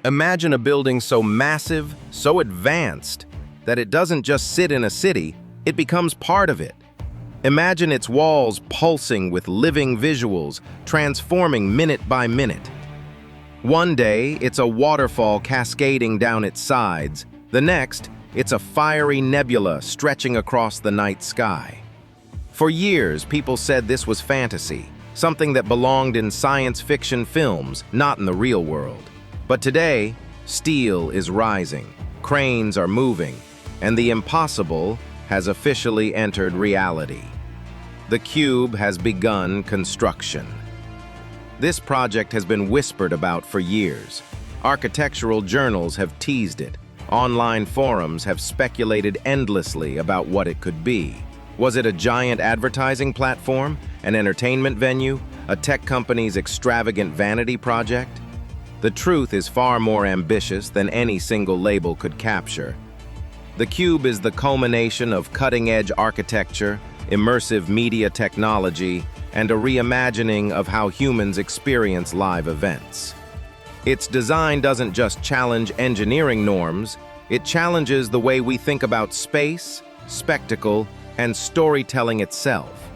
Imagine a building so massive, so advanced, that it doesn't just sit in a city, it becomes part of it. Imagine its walls pulsing with living visuals, transforming minute by minute. One day, it's a waterfall cascading down its sides. The next, it's a fiery nebula stretching across the night sky. For years, people said this was fantasy, something that belonged in science fiction films, not in the real world. But today, steel is rising, cranes are moving, and the impossible has officially entered reality. The Cube has begun construction. This project has been whispered about for years. Architectural journals have teased it. Online forums have speculated endlessly about what it could be. Was it a giant advertising platform, an entertainment venue, a tech company's extravagant vanity project? The truth is far more ambitious than any single label could capture. The Cube is the culmination of cutting-edge architecture, immersive media technology, and a reimagining of how humans experience live events. Its design doesn't just challenge engineering norms, it challenges the way we think about space, spectacle, and storytelling itself.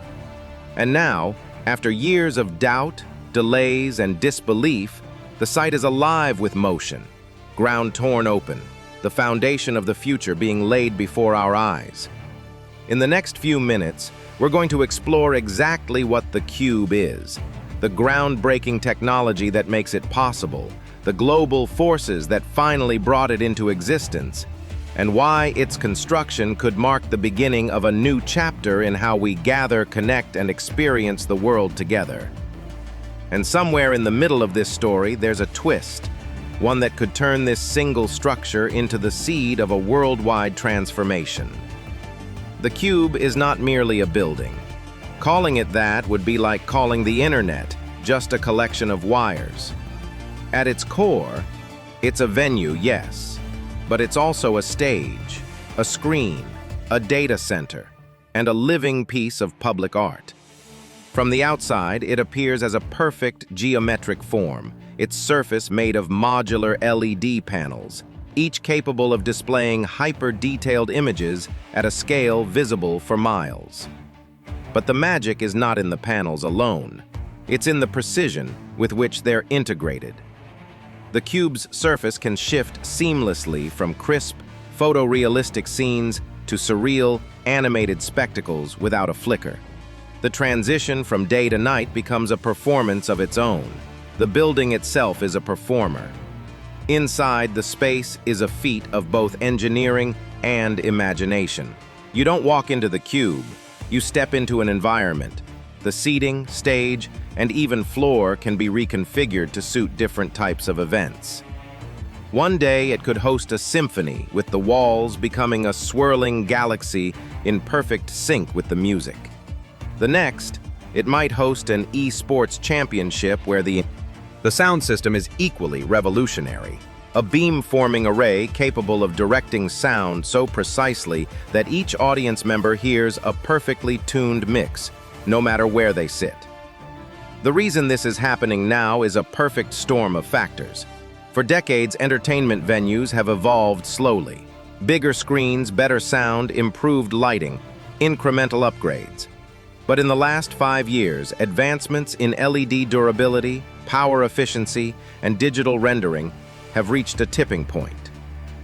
And now, after years of doubt, delays, and disbelief, the site is alive with motion, ground torn open, the foundation of the future being laid before our eyes. In the next few minutes, we're going to explore exactly what the Cube is, the groundbreaking technology that makes it possible, the global forces that finally brought it into existence, and why its construction could mark the beginning of a new chapter in how we gather, connect, and experience the world together. And somewhere in the middle of this story, there's a twist, one that could turn this single structure into the seed of a worldwide transformation. The Cube is not merely a building. Calling it that would be like calling the internet just a collection of wires. At its core, it's a venue, yes, but it's also a stage, a screen, a data center, and a living piece of public art. From the outside, it appears as a perfect geometric form, its surface made of modular LED panels, each capable of displaying hyper-detailed images at a scale visible for miles. But the magic is not in the panels alone. It's in the precision with which they're integrated. The Cube's surface can shift seamlessly from crisp, photorealistic scenes to surreal, animated spectacles without a flicker. The transition from day to night becomes a performance of its own. The building itself is a performer. Inside, the space is a feat of both engineering and imagination. You don't walk into the Cube, you step into an environment. The seating, stage, and even floor can be reconfigured to suit different types of events. One day, it could host a symphony, with the walls becoming a swirling galaxy in perfect sync with the music. The next, it might host an esports championship where the sound system is equally revolutionary. A beam-forming array capable of directing sound so precisely that each audience member hears a perfectly tuned mix, no matter where they sit. The reason this is happening now is a perfect storm of factors. For decades, entertainment venues have evolved slowly. Bigger screens, better sound, improved lighting, incremental upgrades. But in the last 5 years, advancements in LED durability, power efficiency, and digital rendering have reached a tipping point.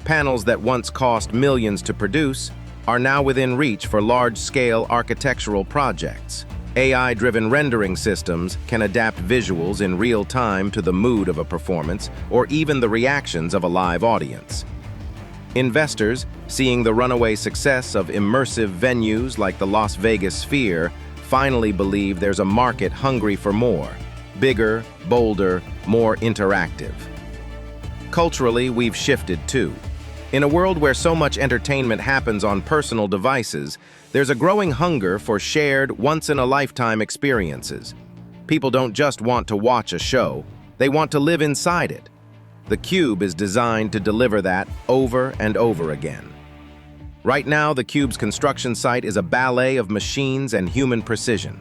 Panels that once cost millions to produce are now within reach for large-scale architectural projects. AI-driven rendering systems can adapt visuals in real time to the mood of a performance or even the reactions of a live audience. Investors, seeing the runaway success of immersive venues like the Las Vegas Sphere, finally believe there's a market hungry for more, bigger, bolder, more interactive. Culturally, we've shifted too. In a world where so much entertainment happens on personal devices, there's a growing hunger for shared, once-in-a-lifetime experiences. People don't just want to watch a show, they want to live inside it. The Cube is designed to deliver that over and over again. Right now, the Cube's construction site is a ballet of machines and human precision.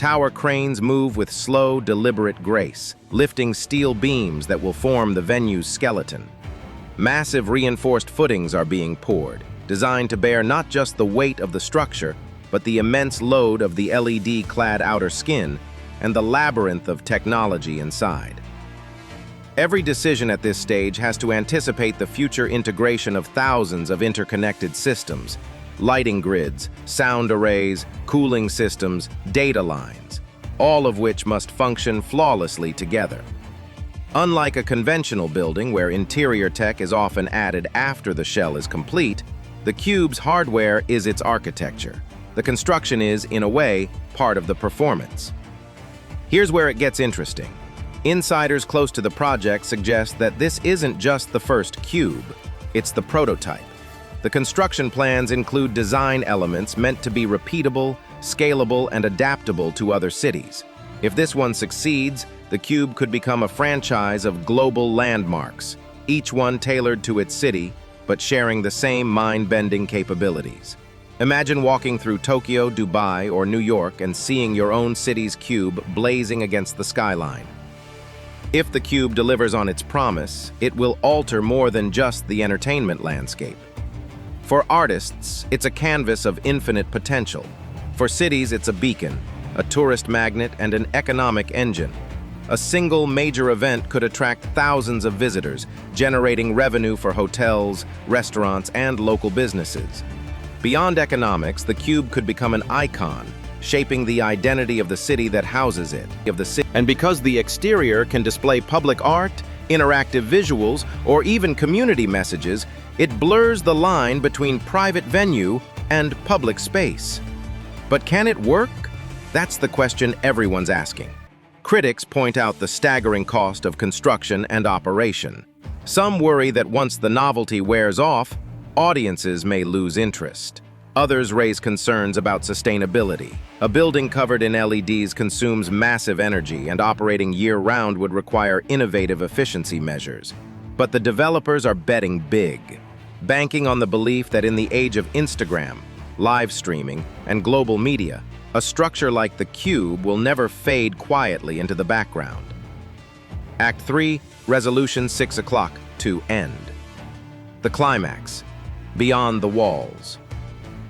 Tower cranes move with slow, deliberate grace, lifting steel beams that will form the venue's skeleton. Massive reinforced footings are being poured, designed to bear not just the weight of the structure, but the immense load of the LED-clad outer skin and the labyrinth of technology inside. Every decision at this stage has to anticipate the future integration of thousands of interconnected systems, lighting grids, sound arrays, cooling systems, data lines, all of which must function flawlessly together. Unlike a conventional building where interior tech is often added after the shell is complete, the Cube's hardware is its architecture. The construction is, in a way, part of the performance. Here's where it gets interesting. Insiders close to the project suggest that this isn't just the first cube, it's the prototype. The construction plans include design elements meant to be repeatable, scalable, and adaptable to other cities. If this one succeeds, the cube could become a franchise of global landmarks, each one tailored to its city, but sharing the same mind-bending capabilities. Imagine walking through Tokyo, Dubai, or New York and seeing your own city's cube blazing against the skyline. If the cube delivers on its promise, it will alter more than just the entertainment landscape. For artists, it's a canvas of infinite potential. For cities, it's a beacon, a tourist magnet, and an economic engine. A single major event could attract thousands of visitors, generating revenue for hotels, restaurants, and local businesses. Beyond economics, the cube could become an icon, shaping the identity of the city that houses it. And because the exterior can display public art, interactive visuals, or even community messages, it blurs the line between private venue and public space. But can it work? That's the question everyone's asking. Critics point out the staggering cost of construction and operation. Some worry that once the novelty wears off, audiences may lose interest. Others raise concerns about sustainability. A building covered in LEDs consumes massive energy, and operating year-round would require innovative efficiency measures. But the developers are betting big, banking on the belief that in the age of Instagram, live streaming, and global media, a structure like the cube will never fade quietly into the background. Act 3, Resolution 6 o'clock to end. The climax, beyond the walls.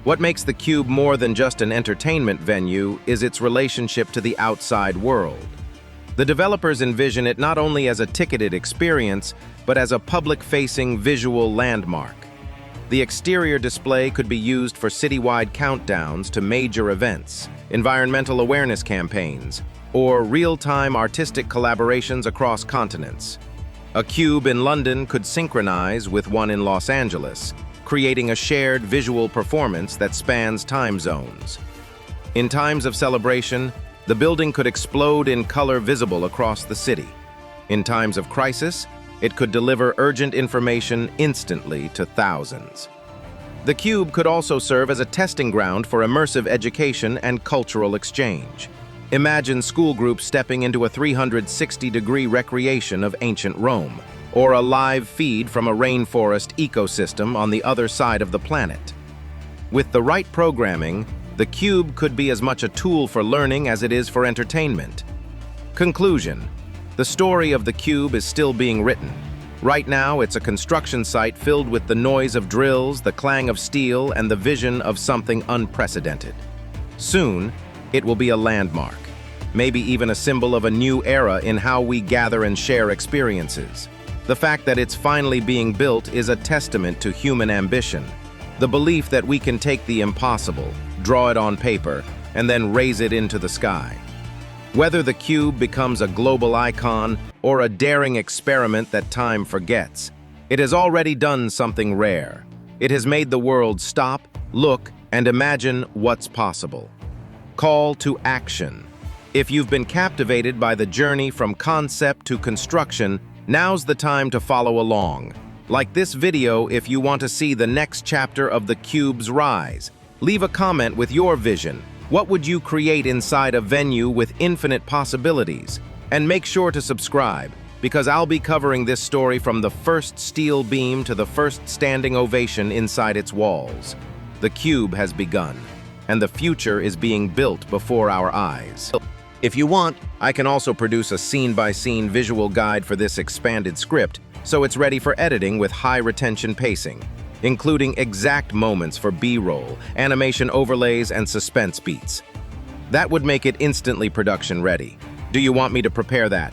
What makes the cube more than just an entertainment venue is its relationship to the outside world. The developers envision it not only as a ticketed experience, but as a public-facing visual landmark. The exterior display could be used for citywide countdowns to major events, environmental awareness campaigns, or real-time artistic collaborations across continents. A cube in London could synchronize with one in Los Angeles, creating a shared visual performance that spans time zones. In times of celebration, the building could explode in color visible across the city. In times of crisis, it could deliver urgent information instantly to thousands. The cube could also serve as a testing ground for immersive education and cultural exchange. Imagine school groups stepping into a 360-degree recreation of ancient Rome, or a live feed from a rainforest ecosystem on the other side of the planet. With the right programming, the cube could be as much a tool for learning as it is for entertainment. Conclusion: the story of the cube is still being written. Right now, it's a construction site filled with the noise of drills, the clang of steel, and the vision of something unprecedented. Soon, it will be a landmark, maybe even a symbol of a new era in how we gather and share experiences. The fact that it's finally being built is a testament to human ambition, the belief that we can take the impossible, draw it on paper, and then raise it into the sky. Whether the cube becomes a global icon or a daring experiment that time forgets, it has already done something rare. It has made the world stop, look, and imagine what's possible. Call to action. If you've been captivated by the journey from concept to construction, now's the time to follow along. Like this video if you want to see the next chapter of the cube's rise. Leave a comment with your vision. What would you create inside a venue with infinite possibilities? And make sure to subscribe, because I'll be covering this story from the first steel beam to the first standing ovation inside its walls. The cube has begun, and the future is being built before our eyes. If you want, I can also produce a scene-by-scene visual guide for this expanded script, so it's ready for editing with high-retention pacing, including exact moments for B-roll, animation overlays, and suspense beats. That would make it instantly production ready. Do you want me to prepare that?